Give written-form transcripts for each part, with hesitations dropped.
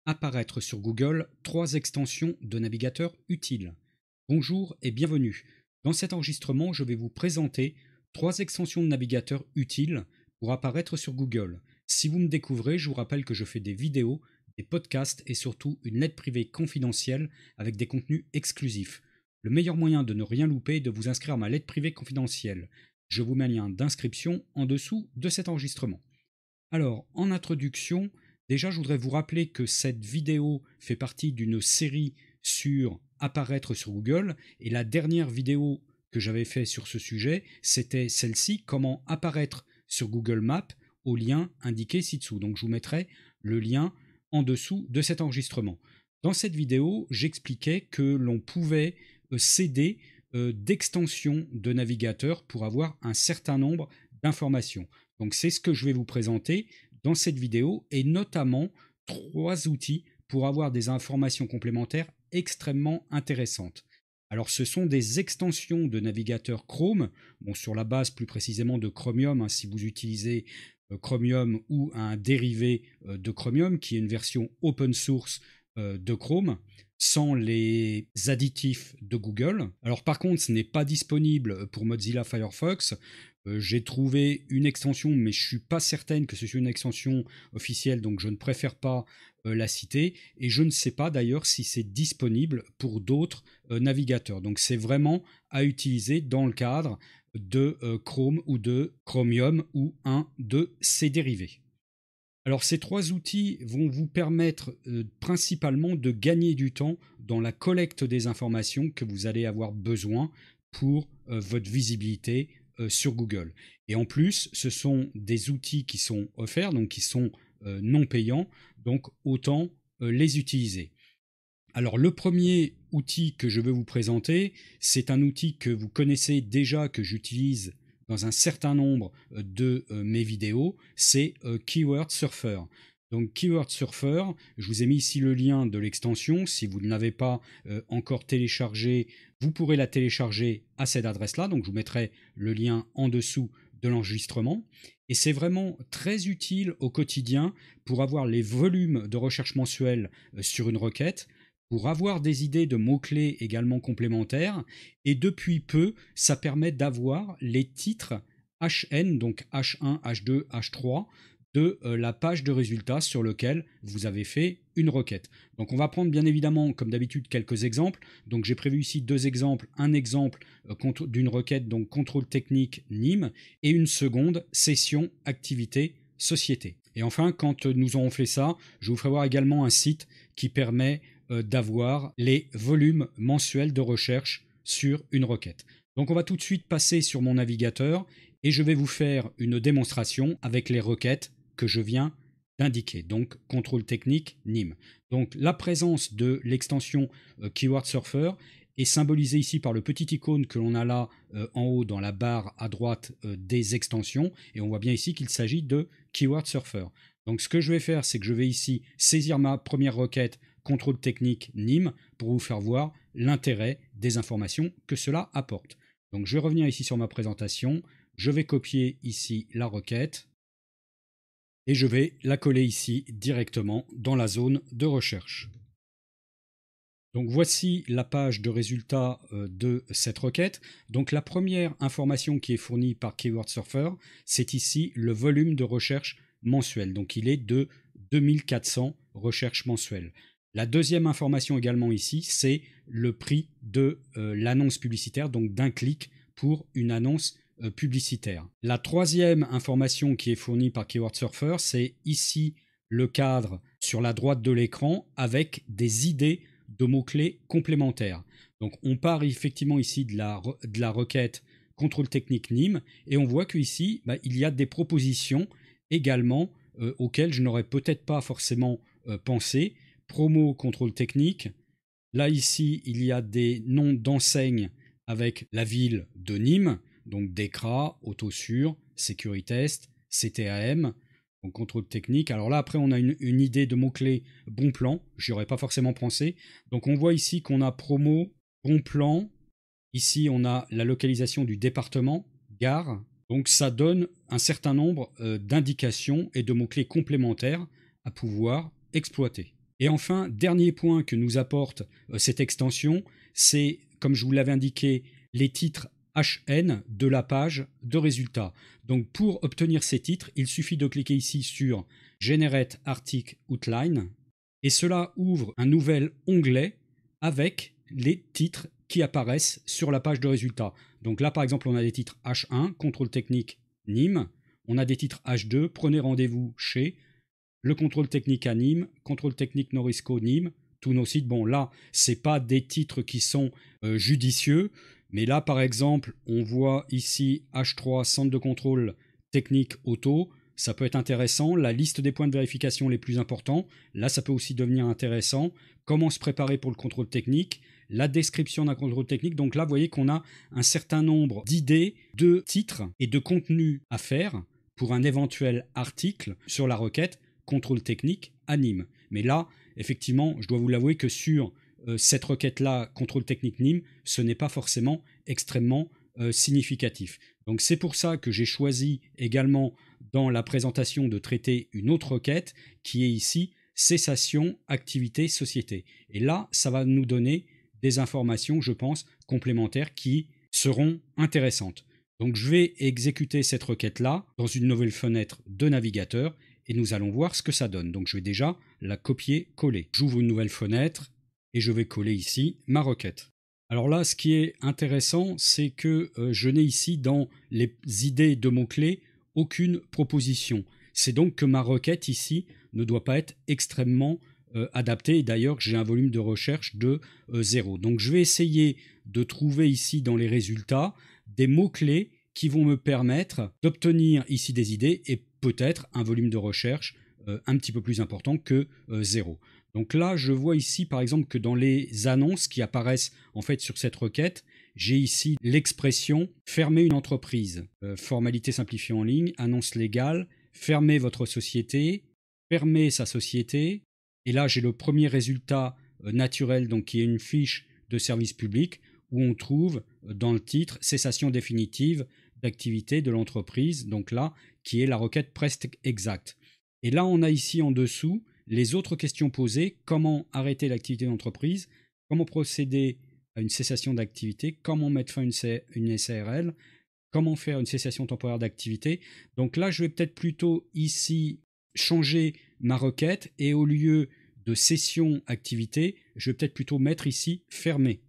Apparaître sur Google 3 extensions de navigateur utiles. Bonjour et bienvenue. Dans cet enregistrement, je vais vous présenter 3 extensions de navigateur utiles pour apparaître sur Google. Si vous me découvrez, je vous rappelle que je fais des vidéos, des podcasts et surtout une lettre privée confidentielle avec des contenus exclusifs. Le meilleur moyen de ne rien louper est de vous inscrire à ma lettre privée confidentielle. Je vous mets un lien d'inscription en dessous de cet enregistrement. Alors, en introduction, déjà, je voudrais vous rappeler que cette vidéo fait partie d'une série sur apparaître sur Google, et la dernière vidéo que j'avais fait sur ce sujet, c'était celle-ci, comment apparaître sur Google Maps, au lien indiqué ci-dessous. Donc, je vous mettrai le lien en dessous de cet enregistrement. Dans cette vidéo, j'expliquais que l'on pouvait s'aider d'extensions de navigateur pour avoir un certain nombre d'informations. Donc c'est ce que je vais vous présenter dans cette vidéo, et notamment 3 outils pour avoir des informations complémentaires extrêmement intéressantes. Alors ce sont des extensions de navigateur Chrome, sur la base plus précisément de Chromium, si vous utilisez Chromium ou un dérivé de Chromium qui est une version open source de Chrome, sans les additifs de Google. Alors par contre, ce n'est pas disponible pour Mozilla Firefox. J'ai trouvé une extension, mais je ne suis pas certaine que ce soit une extension officielle, donc je ne préfère pas la citer. Et je ne sais pas d'ailleurs si c'est disponible pour d'autres navigateurs. Donc c'est vraiment à utiliser dans le cadre de Chrome ou de Chromium ou un de ses dérivés. Alors ces 3 outils vont vous permettre principalement de gagner du temps dans la collecte des informations que vous allez avoir besoin pour votre visibilité sur Google. Et en plus, ce sont des outils qui sont offerts, donc qui sont non payants, donc autant les utiliser. Alors le premier outil que je veux vous présenter, c'est un outil que vous connaissez déjà, que j'utilise dans un certain nombre de mes vidéos, c'est Keyword Surfer. Donc Keyword Surfer, je vous ai mis ici le lien de l'extension. Si vous ne l'avez pas encore téléchargé, vous pourrez la télécharger à cette adresse-là. Donc je vous mettrai le lien en dessous de l'enregistrement. Et c'est vraiment très utile au quotidien pour avoir les volumes de recherche mensuels sur une requête, pour avoir des idées de mots-clés également complémentaires, et depuis peu, ça permet d'avoir les titres HN, donc H1, H2, H3, de la page de résultats sur laquelle vous avez fait une requête. Donc on va prendre bien évidemment, comme d'habitude, quelques exemples. Donc j'ai prévu ici 2 exemples, un exemple d'une requête, donc contrôle technique NIM, et une seconde, session, activité, société. Et enfin, quand nous aurons fait ça, je vous ferai voir également un site qui permet d'avoir les volumes mensuels de recherche sur une requête. Donc on va tout de suite passer sur mon navigateur et je vais vous faire une démonstration avec les requêtes que je viens d'indiquer. Donc contrôle technique NIM. Donc la présence de l'extension Keyword Surfer est symbolisée ici par le petit icône que l'on a là en haut dans la barre à droite des extensions, et on voit bien ici qu'il s'agit de Keyword Surfer. Donc ce que je vais faire, c'est que je vais ici saisir ma première requête contrôle technique NIM pour vous faire voir l'intérêt des informations que cela apporte. Donc je vais revenir ici sur ma présentation, je vais copier ici la requête et je vais la coller ici directement dans la zone de recherche. Donc voici la page de résultats de cette requête. Donc la première information qui est fournie par Keyword Surfer, c'est ici le volume de recherche mensuel. Donc il est de 2400 recherches mensuelles. La deuxième information également ici, c'est le prix de l'annonce publicitaire, donc d'un clic pour une annonce publicitaire. La troisième information qui est fournie par Keyword Surfer, c'est ici le cadre sur la droite de l'écran avec des idées de mots-clés complémentaires. Donc on part effectivement ici de la requête contrôle technique NIM, et on voit qu'ici, il y a des propositions également auxquelles je n'aurais peut-être pas forcément pensé. Promo contrôle technique. Là ici, il y a des noms d'enseignes avec la ville de Nîmes, donc DECRA, Autosur, Sécuritest, CTAM, donc contrôle technique. Alors là, après, on a une idée de mots-clés bon plan, j'y aurais pas forcément pensé. Donc on voit ici qu'on a promo, bon plan. Ici, on a la localisation du département, gare. Donc ça donne un certain nombre d'indications et de mots-clés complémentaires à pouvoir exploiter. Et enfin, dernier point que nous apporte cette extension, c'est, comme je vous l'avais indiqué, les titres HN de la page de résultats. Donc pour obtenir ces titres, il suffit de cliquer ici sur Generate Article Outline et cela ouvre un nouvel onglet avec les titres qui apparaissent sur la page de résultats. Donc là par exemple on a des titres H1, contrôle technique Nîmes, on a des titres H2, prenez rendez-vous chez, le contrôle technique à Nîmes, contrôle technique Norisco Nîmes, tous nos sites. Bon là c'est pas des titres qui sont judicieux, mais là, par exemple, on voit ici H3, centre de contrôle technique auto. Ça peut être intéressant. La liste des points de vérification les plus importants. Là, ça peut aussi devenir intéressant. Comment se préparer pour le contrôle technique. La description d'un contrôle technique. Donc là, vous voyez qu'on a un certain nombre d'idées, de titres et de contenus à faire pour un éventuel article sur la requête contrôle technique à Nîmes. Mais là, effectivement, je dois vous l'avouer que sur cette requête-là, contrôle technique Nîmes, ce n'est pas forcément extrêmement significatif. Donc c'est pour ça que j'ai choisi également dans la présentation de traiter une autre requête qui est ici cessation, activité, société. Et là, ça va nous donner des informations, je pense, complémentaires qui seront intéressantes. Donc je vais exécuter cette requête-là dans une nouvelle fenêtre de navigateur et nous allons voir ce que ça donne. Donc je vais déjà la copier-coller. J'ouvre une nouvelle fenêtre et je vais coller ici ma requête. Alors là, ce qui est intéressant, c'est que je n'ai ici dans les idées de mots-clés aucune proposition. C'est donc que ma requête ici ne doit pas être extrêmement adaptée. Et d'ailleurs, j'ai un volume de recherche de 0. Donc je vais essayer de trouver ici dans les résultats des mots-clés qui vont me permettre d'obtenir ici des idées et peut-être un volume de recherche un petit peu plus important que 0. Donc là, je vois ici par exemple que dans les annonces qui apparaissent en fait sur cette requête, j'ai ici l'expression « fermer une entreprise », formalité simplifiée en ligne, annonce légale, fermer votre société, fermer sa société. Et là, j'ai le premier résultat naturel, donc qui est une fiche de service public où on trouve dans le titre « cessation définitive d'activité de l'entreprise », donc là, qui est la requête presque exacte. Et là, on a ici en dessous les autres questions posées, comment arrêter l'activité d'entreprise, comment procéder à une cessation d'activité, comment mettre fin à une SARL, comment faire une cessation temporaire d'activité. Donc là, je vais peut-être plutôt ici changer ma requête et au lieu de cession activité, je vais peut-être plutôt mettre ici fermé.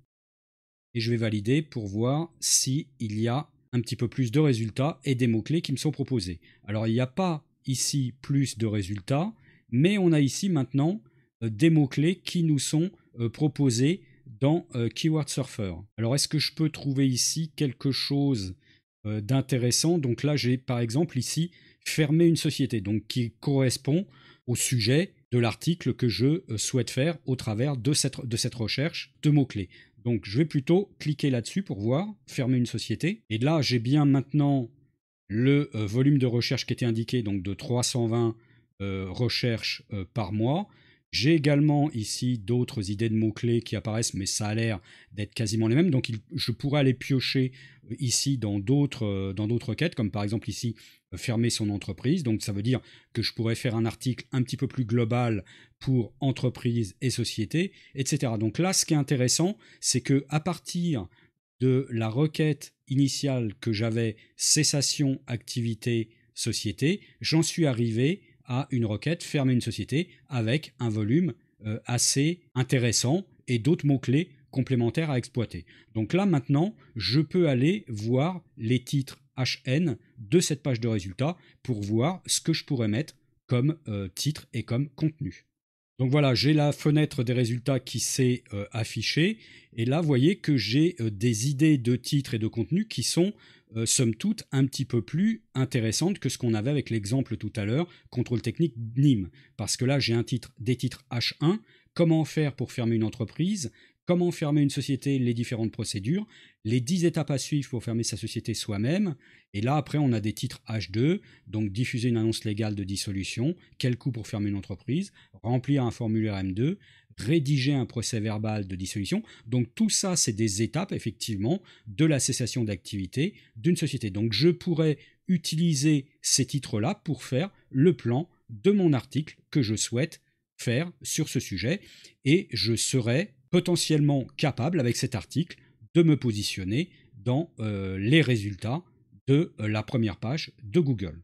Et je vais valider pour voir s'il y a un petit peu plus de résultats et des mots-clés qui me sont proposés. Alors, il n'y a pas ici plus de résultats, mais on a ici maintenant des mots-clés qui nous sont proposés dans Keyword Surfer. Alors est-ce que je peux trouver ici quelque chose d'intéressant? Donc là j'ai par exemple ici fermer une société, donc qui correspond au sujet de l'article que je souhaite faire au travers de cette recherche de mots-clés. Donc je vais plutôt cliquer là-dessus pour voir fermer une société. Et là j'ai bien maintenant le volume de recherche qui était indiqué, donc de 320 recherches par mois. J'ai également ici d'autres idées de mots-clés qui apparaissent, mais ça a l'air d'être quasiment les mêmes. Donc je pourrais aller piocher ici dans d'autres requêtes, comme par exemple ici fermer son entreprise. Donc ça veut dire que je pourrais faire un article un petit peu plus global pour entreprise et société, etc. Donc là, ce qui est intéressant, c'est que à partir de la requête initiale que j'avais cessation activité société, j'en suis arrivé à une requête fermer une société avec un volume assez intéressant et d'autres mots-clés complémentaires à exploiter. Donc là maintenant, je peux aller voir les titres HN de cette page de résultats pour voir ce que je pourrais mettre comme titre et comme contenu. Donc voilà, j'ai la fenêtre des résultats qui s'est affichée et là vous voyez que j'ai des idées de titres et de contenu qui sont somme toute un petit peu plus intéressantes que ce qu'on avait avec l'exemple tout à l'heure, contrôle technique Nîmes. Parce que là j'ai des titres H1, comment faire pour fermer une entreprise, comment fermer une société, les différentes procédures, les 10 étapes à suivre pour fermer sa société soi-même, et là après on a des titres H2, donc diffuser une annonce légale de dissolution, quel coût pour fermer une entreprise, remplir un formulaire M2, rédiger un procès verbal de dissolution. Donc tout ça c'est des étapes effectivement de la cessation d'activité d'une société. Donc je pourrais utiliser ces titres-là pour faire le plan de mon article que je souhaite faire sur ce sujet et je serai potentiellement capable avec cet article de me positionner dans les résultats de la première page de Google.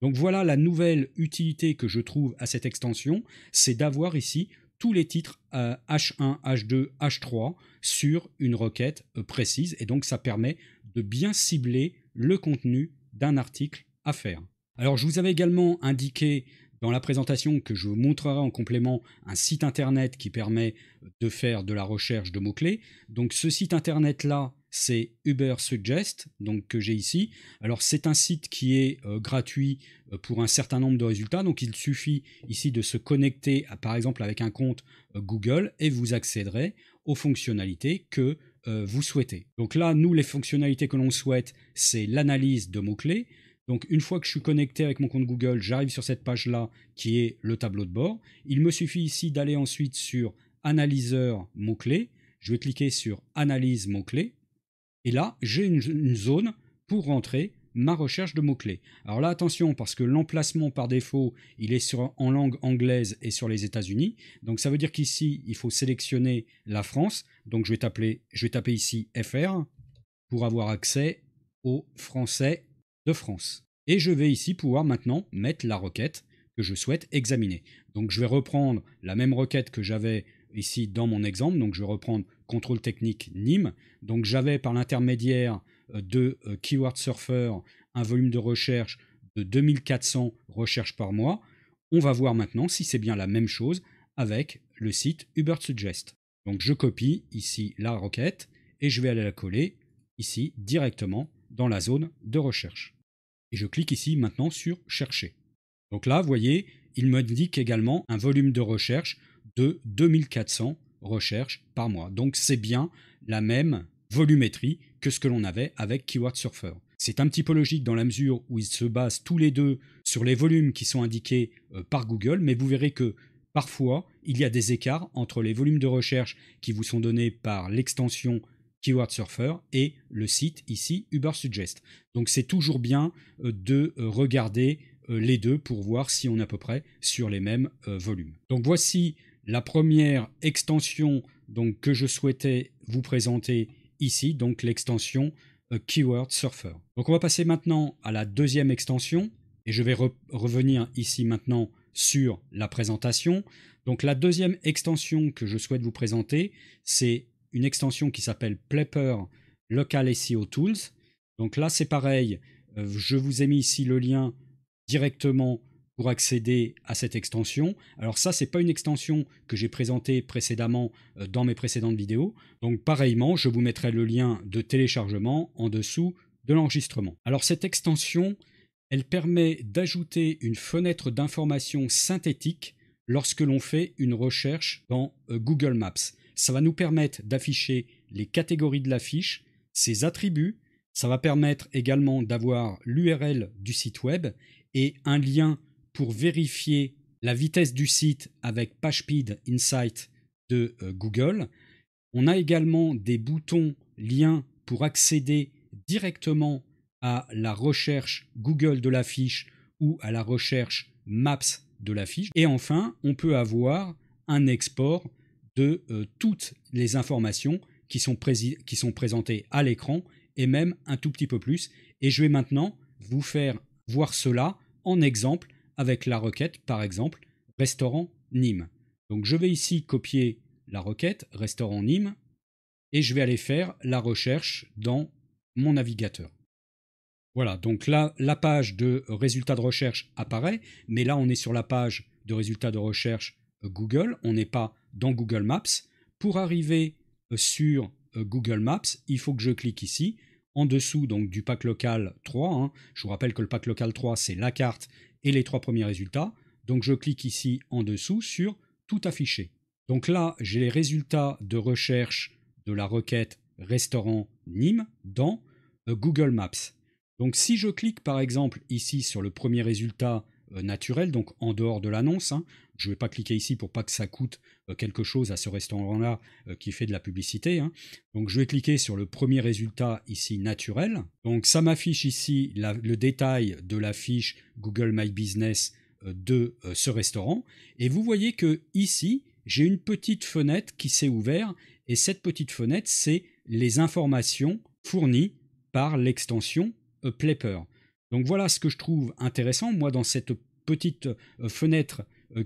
Donc voilà la nouvelle utilité que je trouve à cette extension, c'est d'avoir ici tous les titres H1, H2, H3 sur une requête précise et donc ça permet de bien cibler le contenu d'un article à faire. Alors je vous avais également indiqué dans la présentation que je vous montrerai en complément un site internet qui permet de faire de la recherche de mots-clés. Donc ce site internet là, c'est Ubersuggest, donc que j'ai ici. Alors c'est un site qui est gratuit pour un certain nombre de résultats, donc il suffit ici de se connecter par exemple avec un compte Google et vous accéderez aux fonctionnalités que vous souhaitez. Donc là, nous, les fonctionnalités que l'on souhaite, c'est l'analyse de mots-clés. Donc une fois que je suis connecté avec mon compte Google, j'arrive sur cette page-là qui est le tableau de bord. Il me suffit ici d'aller ensuite sur analyseur mots-clés. Je vais cliquer sur analyse mots-clés. Et là, j'ai une zone pour rentrer ma recherche de mots-clés. Alors là, attention, parce que l'emplacement par défaut, il est en langue anglaise et sur les États-Unis. Donc ça veut dire qu'ici, il faut sélectionner la France. Donc je vais taper ici FR pour avoir accès au français de France. Et je vais ici pouvoir maintenant mettre la requête que je souhaite examiner. Donc je vais reprendre la même requête que j'avais ici dans mon exemple. Donc je vais reprendre contrôle technique Nîmes. Donc j'avais par l'intermédiaire de Keyword Surfer un volume de recherche de 2400 recherches par mois. On va voir maintenant si c'est bien la même chose avec le site Ubersuggest. Donc je copie ici la requête et je vais aller la coller ici directement dans la zone de recherche. Et je clique ici maintenant sur chercher. Donc là, vous voyez, il m'indique également un volume de recherche de 2400 recherches par mois. Donc c'est bien la même volumétrie que ce que l'on avait avec Keyword Surfer. C'est un petit peu logique dans la mesure où ils se basent tous les deux sur les volumes qui sont indiqués par Google, mais vous verrez que parfois, il y a des écarts entre les volumes de recherche qui vous sont donnés par l'extension Keyword Surfer et le site ici Ubersuggest. Donc c'est toujours bien de regarder les deux pour voir si on est à peu près sur les mêmes volumes. Donc voici la première extension donc, que je souhaitais vous présenter ici, donc l'extension Keyword Surfer. Donc on va passer maintenant à la deuxième extension et je vais revenir ici maintenant sur la présentation. Donc la deuxième extension que je souhaite vous présenter, c'est une extension qui s'appelle Plepper Local SEO Tools. Donc là, c'est pareil. Je vous ai mis ici le lien directement pour accéder à cette extension. Alors ça, c'est pas une extension que j'ai présentée précédemment dans mes précédentes vidéos. Donc pareillement, je vous mettrai le lien de téléchargement en dessous de l'enregistrement. Alors cette extension, elle permet d'ajouter une fenêtre d'information synthétique lorsque l'on fait une recherche dans Google Maps. Ça va nous permettre d'afficher les catégories de la fiche, ses attributs. Ça va permettre également d'avoir l'URL du site web et un lien pour vérifier la vitesse du site avec PageSpeed Insight de Google. On a également des boutons liens pour accéder directement à la recherche Google de la fiche ou à la recherche Maps de la fiche. Et enfin, on peut avoir un export de toutes les informations qui sont présentées à l'écran et même un tout petit peu plus. Et je vais maintenant vous faire voir cela en exemple avec la requête, par exemple, restaurant Nîmes. Donc je vais ici copier la requête restaurant Nîmes et je vais aller faire la recherche dans mon navigateur. Voilà, donc là, la page de résultats de recherche apparaît, mais là, on est sur la page de résultats de recherche Google, on n'est pas dans Google Maps. Pour arriver sur Google Maps, il faut que je clique ici, en dessous donc du pack local 3. Je vous rappelle que le pack local 3, c'est la carte et les 3 premiers résultats. Donc je clique ici en dessous sur tout afficher. Donc là, j'ai les résultats de recherche de la requête restaurant Nîmes dans Google Maps. Donc si je clique par exemple ici sur le premier résultat naturel, donc en dehors de l'annonce, je ne vais pas cliquer ici pour pas que ça coûte quelque chose à ce restaurant-là qui fait de la publicité. Donc je vais cliquer sur le premier résultat ici naturel. Donc ça m'affiche ici le détail de la fiche Google My Business de ce restaurant. Et vous voyez que ici, j'ai une petite fenêtre qui s'est ouverte et cette petite fenêtre, c'est les informations fournies par l'extension Plepper. Donc voilà ce que je trouve intéressant, moi, dans cette petite fenêtre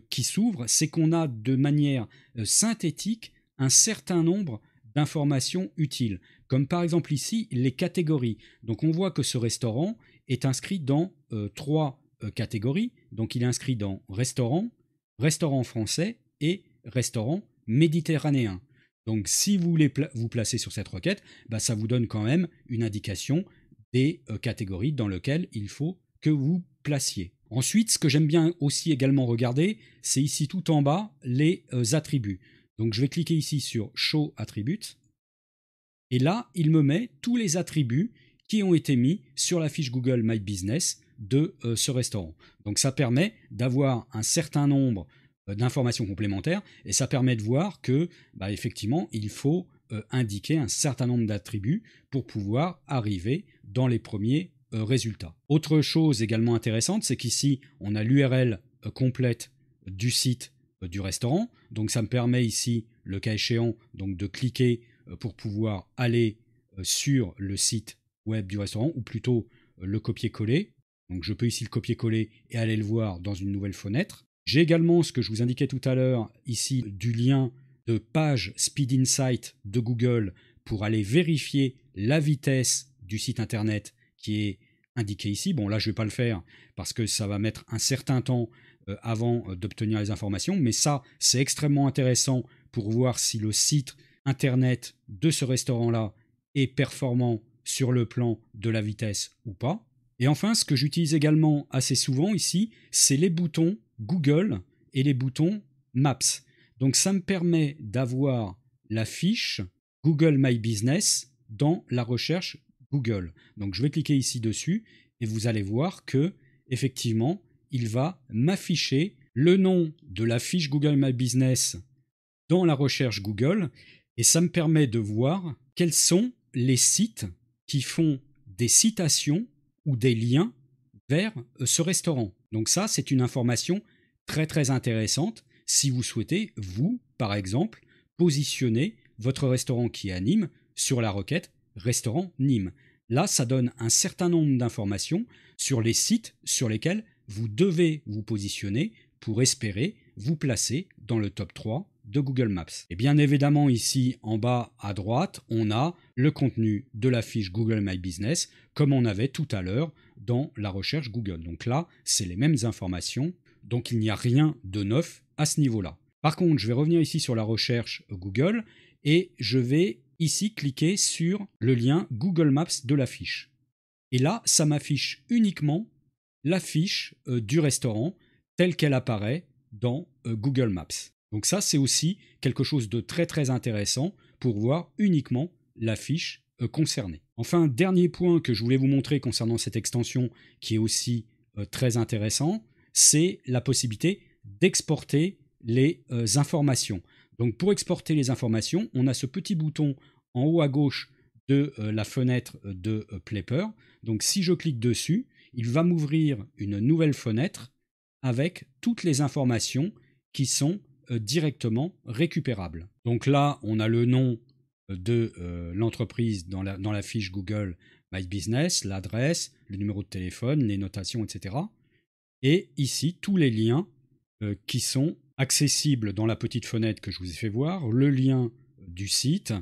qui s'ouvre, c'est qu'on a de manière synthétique un certain nombre d'informations utiles, comme par exemple ici les catégories. Donc on voit que ce restaurant est inscrit dans trois catégories. Donc il est inscrit dans restaurant, restaurant français et restaurant méditerranéen. Donc si vous voulez vous placer sur cette requête, ça vous donne quand même une indication des catégories dans lesquelles il faut que vous placiez. Ensuite, ce que j'aime bien aussi également regarder, c'est ici tout en bas les attributs. Donc je vais cliquer ici sur Show Attributes. Et là, il me met tous les attributs qui ont été mis sur la fiche Google My Business de ce restaurant. Donc ça permet d'avoir un certain nombre d'informations complémentaires et ça permet de voir que effectivement il faut indiquer un certain nombre d'attributs pour pouvoir arriver dans les premiers résultats. Autre chose également intéressante, c'est qu'ici on a l'URL complète du site du restaurant. Donc ça me permet ici, le cas échéant, donc de cliquer pour pouvoir aller sur le site web du restaurant, ou plutôt le copier-coller. Donc je peux ici le copier-coller et aller le voir dans une nouvelle fenêtre. J'ai également ce que je vous indiquais tout à l'heure ici du lien de page Speed Insight de Google pour aller vérifier la vitesse du site internet qui est indiqué ici. Bon là je ne vais pas le faire parce que ça va mettre un certain temps avant d'obtenir les informations, mais ça c'est extrêmement intéressant pour voir si le site internet de ce restaurant-là est performant sur le plan de la vitesse ou pas. Et enfin, ce que j'utilise également assez souvent ici, c'est les boutons Google et les boutons Maps. Donc ça me permet d'avoir la fiche Google My Business dans la recherche Google. Donc je vais cliquer ici dessus et vous allez voir que effectivement, il va m'afficher le nom de la fiche Google My Business dans la recherche Google et ça me permet de voir quels sont les sites qui font des citations ou des liens vers ce restaurant. Donc ça, c'est une information très très intéressante si vous souhaitez, vous, par exemple, positionner votre restaurant qui est à Nîmes sur la requête restaurant Nîmes. Là, ça donne un certain nombre d'informations sur les sites sur lesquels vous devez vous positionner pour espérer vous placer dans le top 3 de Google Maps. Et bien évidemment, ici en bas à droite, on a le contenu de la fiche Google My Business comme on avait tout à l'heure dans la recherche Google. Donc là, c'est les mêmes informations, donc il n'y a rien de neuf à ce niveau-là. Par contre, je vais revenir ici sur la recherche Google et je vais ici cliquer sur le lien Google Maps de la fiche. Et là, ça m'affiche uniquement la fiche du restaurant telle qu'elle apparaît dans Google Maps. Donc ça, c'est aussi quelque chose de très très intéressant pour voir uniquement la fiche concernée. Enfin, dernier point que je voulais vous montrer concernant cette extension qui est aussi très intéressant, c'est la possibilité d'exporter les informations. Donc pour exporter les informations, on a ce petit bouton en haut à gauche de la fenêtre de Plepper. Donc si je clique dessus, il va m'ouvrir une nouvelle fenêtre avec toutes les informations qui sont directement récupérables. Donc là, on a le nom de l'entreprise dans la fiche Google My Business, l'adresse, le numéro de téléphone, les notations, etc. Et ici, tous les liens qui sont accessibles dans la petite fenêtre que je vous ai fait voir, le lien du site,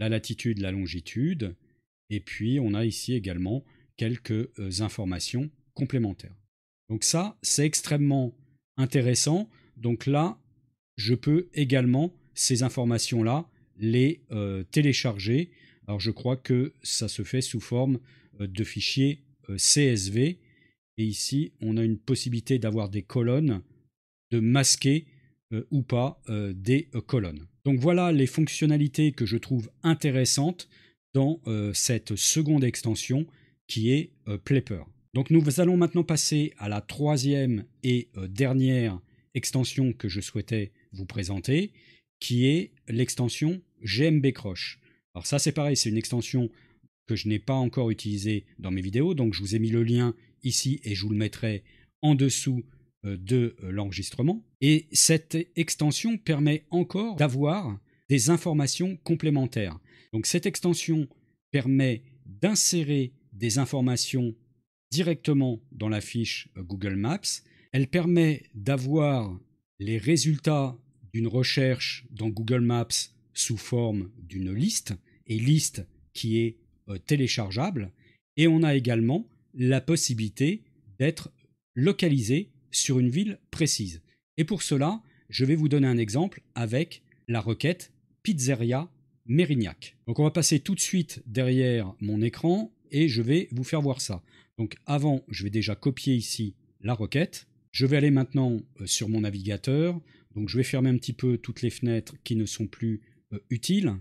la latitude, la longitude, et puis on a ici également quelques informations complémentaires. Donc ça, c'est extrêmement intéressant. Donc là, je peux également, ces informations-là, les télécharger. Alors je crois que ça se fait sous forme de fichier CSV. Et ici, on a une possibilité d'avoir des colonnes, de masquer ou pas des colonnes. Donc voilà les fonctionnalités que je trouve intéressantes dans cette seconde extension qui est Plepper. Donc nous allons maintenant passer à la troisième et dernière extension que je souhaitais vous présenter, qui est l'extension GMB Croche. Alors ça c'est pareil, c'est une extension que je n'ai pas encore utilisée dans mes vidéos, donc je vous ai mis le lien ici et je vous le mettrai en dessous de l'enregistrement. Et cette extension permet encore d'avoir des informations complémentaires. Donc cette extension permet d'insérer des informations directement dans la fiche Google Maps. Elle permet d'avoir les résultats d'une recherche dans Google Maps sous forme d'une liste, et liste qui est téléchargeable. Et on a également la possibilité d'être localisé sur une ville précise. Et pour cela, je vais vous donner un exemple avec la requête Pizzeria Mérignac. Donc on va passer tout de suite derrière mon écran et je vais vous faire voir ça. Donc avant, je vais déjà copier ici la requête. Je vais aller maintenant sur mon navigateur. Donc je vais fermer un petit peu toutes les fenêtres qui ne sont plus utiles.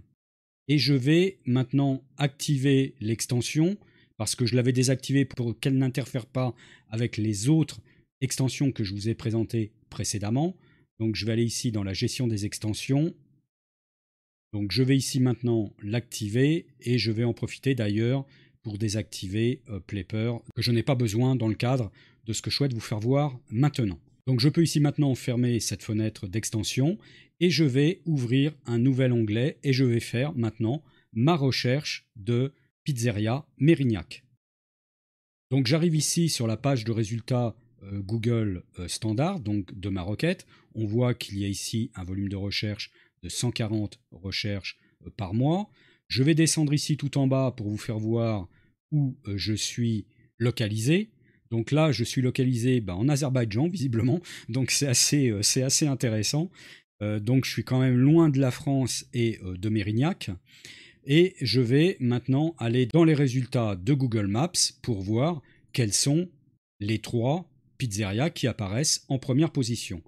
Et je vais maintenant activer l'extension parce que je l'avais désactivée pour qu'elle n'interfère pas avec les autres extensions que je vous ai présentées précédemment. Donc je vais aller ici dans la gestion des extensions. Donc je vais ici maintenant l'activer et je vais en profiter d'ailleurs pour désactiver Plepper que je n'ai pas besoin dans le cadre de ce que je souhaite vous faire voir maintenant. Donc je peux ici maintenant fermer cette fenêtre d'extension et je vais ouvrir un nouvel onglet et je vais faire maintenant ma recherche de Pizzeria Mérignac. Donc j'arrive ici sur la page de résultats Google standard, donc de ma requête. On voit qu'il y a ici un volume de recherche de 140 recherches par mois. Je vais descendre ici tout en bas pour vous faire voir où je suis localisé. Donc là, je suis localisé en Azerbaïdjan, visiblement. Donc c'est assez intéressant. Donc je suis quand même loin de la France et de Mérignac. Et je vais maintenant aller dans les résultats de Google Maps pour voir quelles sont les 3 pizzerias qui apparaissent en première position.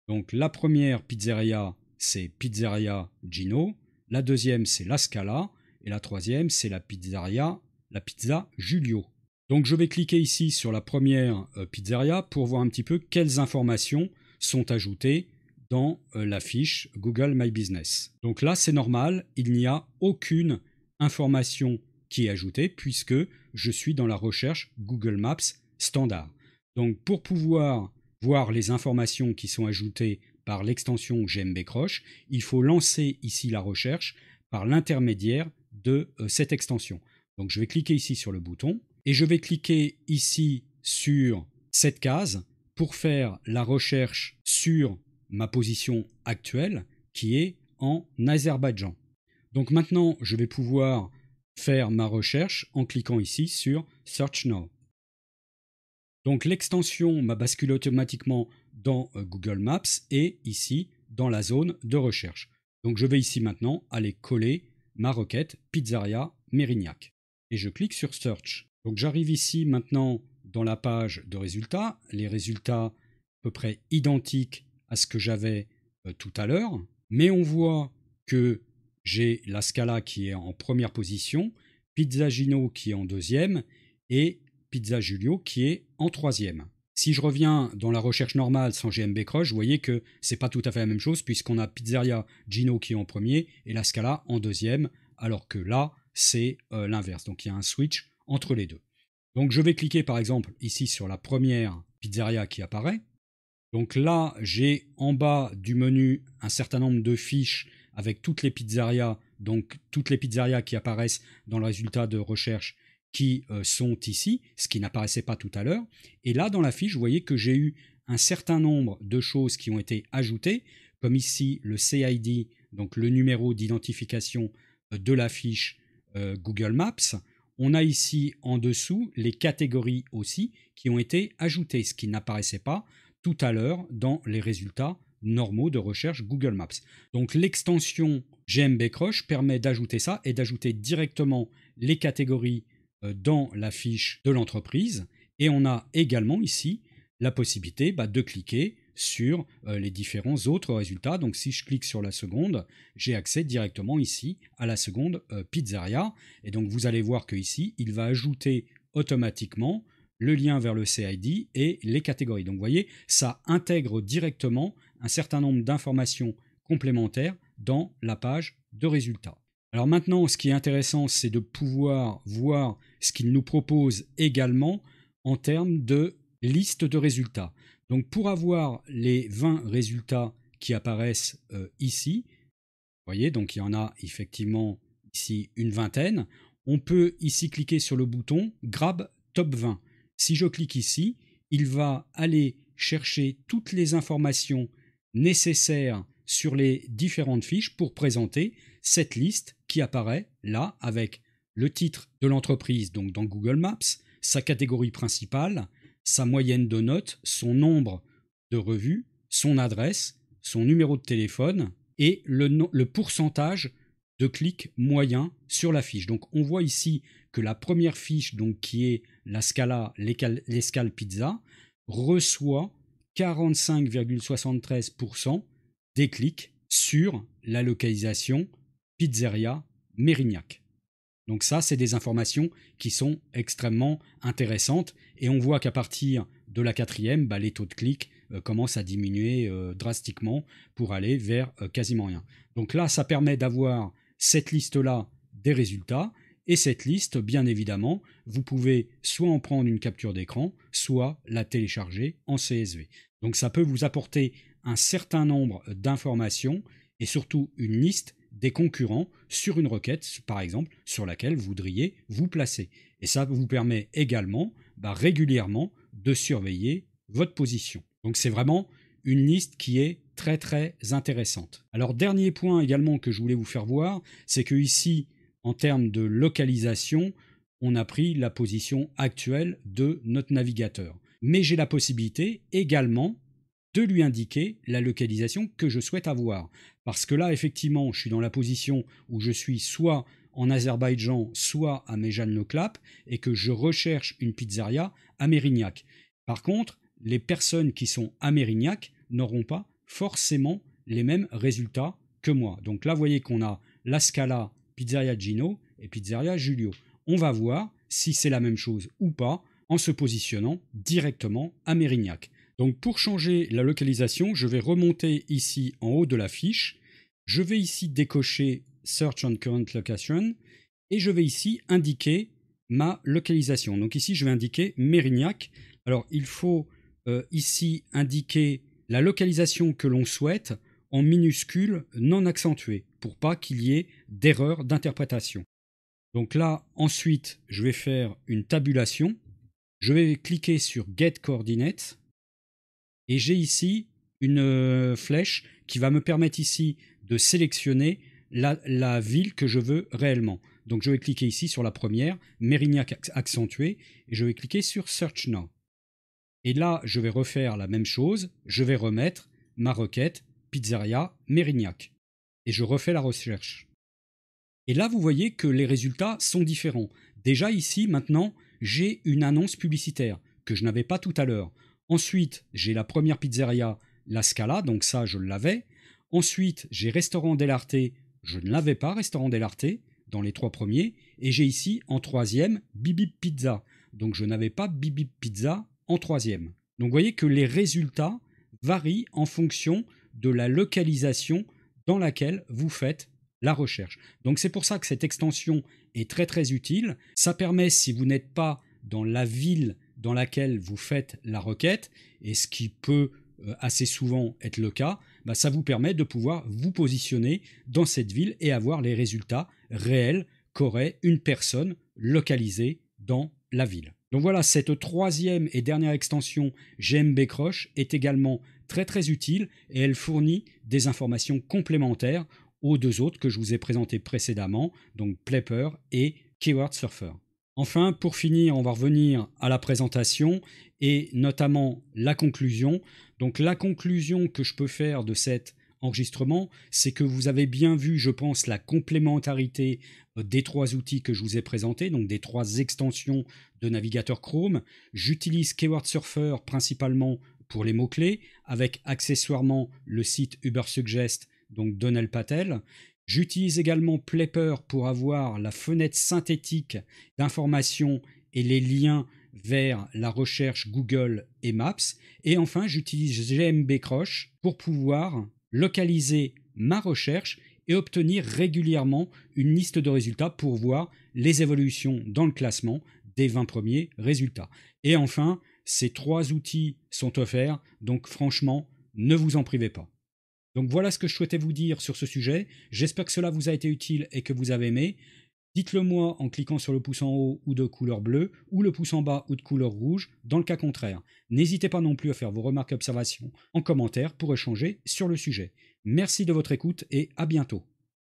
Donc la première pizzeria, c'est Pizzeria Gino. La deuxième, c'est La Scala. Et la troisième, c'est la Pizza Giulio. Donc je vais cliquer ici sur la première pizzeria pour voir un petit peu quelles informations sont ajoutées dans la fiche Google My Business. Donc là, c'est normal, il n'y a aucune information qui est ajoutée puisque je suis dans la recherche Google Maps standard. Donc pour pouvoir voir les informations qui sont ajoutées par l'extension GMB Croche, il faut lancer ici la recherche par l'intermédiaire de cette extension. Donc je vais cliquer ici sur le bouton et je vais cliquer ici sur cette case pour faire la recherche sur ma position actuelle qui est en Azerbaïdjan. Donc maintenant, je vais pouvoir faire ma recherche en cliquant ici sur Search Now. Donc l'extension m'a basculé automatiquement dans Google Maps et ici dans la zone de recherche. Donc je vais ici maintenant aller coller ma requête Pizzeria Mérignac et je clique sur Search. Donc j'arrive ici maintenant dans la page de résultats, les résultats à peu près identiques à ce que j'avais tout à l'heure, mais on voit que j'ai la Scala qui est en première position, Pizza Gino qui est en deuxième et Pizza Giulio qui est en troisième. Si je reviens dans la recherche normale sans GMB Croche, vous voyez que c'est pas tout à fait la même chose puisqu'on a Pizzeria Gino qui est en premier et la Scala en deuxième, alors que là c'est l'inverse. Donc il y a un switch entre les deux. Donc je vais cliquer par exemple ici sur la première pizzeria qui apparaît. Donc là, j'ai en bas du menu un certain nombre de fiches avec toutes les pizzerias, donc toutes les pizzerias qui apparaissent dans le résultat de recherche qui sont ici, ce qui n'apparaissait pas tout à l'heure. Et là, dans la fiche, vous voyez que j'ai eu un certain nombre de choses qui ont été ajoutées, comme ici le CID, donc le numéro d'identification de la fiche Google Maps. On a ici en dessous les catégories aussi qui ont été ajoutées, ce qui n'apparaissait pas tout à l'heure dans les résultats normaux de recherche Google Maps. Donc l'extension GMB Croche permet d'ajouter ça et d'ajouter directement les catégories dans la fiche de l'entreprise. Et on a également ici la possibilité de cliquer sur les différents autres résultats. Donc si je clique sur la seconde, j'ai accès directement ici à la seconde pizzeria. Et donc vous allez voir qu'ici, il va ajouter automatiquement le lien vers le CID et les catégories. Donc vous voyez, ça intègre directement un certain nombre d'informations complémentaires dans la page de résultats. Alors maintenant, ce qui est intéressant, c'est de pouvoir voir ce qu'il nous propose également en termes de liste de résultats. Donc pour avoir les 20 résultats qui apparaissent ici, vous voyez, donc il y en a effectivement ici une vingtaine, on peut ici cliquer sur le bouton Grab Top 20. Si je clique ici, il va aller chercher toutes les informations nécessaires sur les différentes fiches pour présenter cette liste qui apparaît là avec le titre de l'entreprise, donc dans Google Maps, sa catégorie principale, sa moyenne de notes, son nombre de revues, son adresse, son numéro de téléphone et le pourcentage de clics moyen sur la fiche. Donc on voit ici que la première fiche, donc, qui est la Scala, l'escale pizza, reçoit 45,73% des clics sur la localisation Pizzeria Mérignac. Donc ça, c'est des informations qui sont extrêmement intéressantes et on voit qu'à partir de la quatrième, les taux de clics commencent à diminuer drastiquement pour aller vers quasiment rien. Donc là, ça permet d'avoir cette liste-là des résultats et cette liste, bien évidemment, vous pouvez soit en prendre une capture d'écran, soit la télécharger en CSV. Donc ça peut vous apporter un certain nombre d'informations et surtout une liste des concurrents sur une requête, par exemple, sur laquelle vous voudriez vous placer. Et ça vous permet également régulièrement de surveiller votre position. Donc c'est vraiment une liste qui est très très intéressante. Alors dernier point également que je voulais vous faire voir, c'est que ici, en termes de localisation, on a pris la position actuelle de notre navigateur. Mais j'ai la possibilité également de lui indiquer la localisation que je souhaite avoir. Parce que là, effectivement, je suis dans la position où je suis soit en Azerbaïdjan, soit à Méjeanne-le-Clap, et que je recherche une pizzeria à Mérignac. Par contre, les personnes qui sont à Mérignac n'auront pas forcément les mêmes résultats que moi. Donc là, vous voyez qu'on a la Scala, Pizzeria Gino et Pizzeria Giulio. On va voir si c'est la même chose ou pas en se positionnant directement à Mérignac. Donc pour changer la localisation, je vais remonter ici en haut de la fiche. Je vais ici décocher Search on Current Location et je vais ici indiquer ma localisation. Donc ici, je vais indiquer Mérignac. Alors il faut ici indiquer la localisation que l'on souhaite en minuscules non accentuées pour pas qu'il y ait d'erreur d'interprétation. Donc là, ensuite, je vais faire une tabulation. Je vais cliquer sur Get Coordinates. Et j'ai ici une flèche qui va me permettre ici de sélectionner la ville que je veux réellement. Donc je vais cliquer ici sur la première, Mérignac accentué, et je vais cliquer sur Search Now. Et là, je vais refaire la même chose, je vais remettre ma requête Pizzeria Mérignac. Et je refais la recherche. Et là, vous voyez que les résultats sont différents. Déjà ici, maintenant, j'ai une annonce publicitaire que je n'avais pas tout à l'heure. Ensuite, j'ai la première pizzeria, la Scala, donc ça, je l'avais. Ensuite, j'ai Restaurant dell'Arte, je ne l'avais pas, Restaurant dell'Arte, dans les trois premiers. Et j'ai ici, en troisième, Bibip Pizza. Donc je n'avais pas Bibip Pizza en troisième. Donc vous voyez que les résultats varient en fonction de la localisation dans laquelle vous faites la recherche. Donc c'est pour ça que cette extension est très très utile. Ça permet, si vous n'êtes pas dans la ville dans laquelle vous faites la requête, et ce qui peut assez souvent être le cas, ça vous permet de pouvoir vous positionner dans cette ville et avoir les résultats réels qu'aurait une personne localisée dans la ville. Donc voilà, cette troisième et dernière extension GMB Crush est également très très utile et elle fournit des informations complémentaires aux deux autres que je vous ai présentés précédemment, donc Plepper et Keyword Surfer. Enfin, pour finir, on va revenir à la présentation et notamment la conclusion. Donc la conclusion que je peux faire de cet enregistrement, c'est que vous avez bien vu, je pense, la complémentarité des trois outils que je vous ai présentés, donc des trois extensions de navigateur Chrome. J'utilise Keyword Surfer principalement pour les mots-clés, avec accessoirement le site Ubersuggest, donc Donald Patel. J'utilise également Plepper pour avoir la fenêtre synthétique d'informations et les liens vers la recherche Google et Maps. Et enfin, j'utilise GMB Crush pour pouvoir localiser ma recherche et obtenir régulièrement une liste de résultats pour voir les évolutions dans le classement des 20 premiers résultats. Et enfin, Ces 3 outils sont offerts, donc franchement, ne vous en privez pas. Donc voilà ce que je souhaitais vous dire sur ce sujet. J'espère que cela vous a été utile et que vous avez aimé. Dites-le moi en cliquant sur le pouce en haut ou de couleur bleue, ou le pouce en bas ou de couleur rouge, dans le cas contraire. N'hésitez pas non plus à faire vos remarques et observations en commentaire pour échanger sur le sujet. Merci de votre écoute et à bientôt.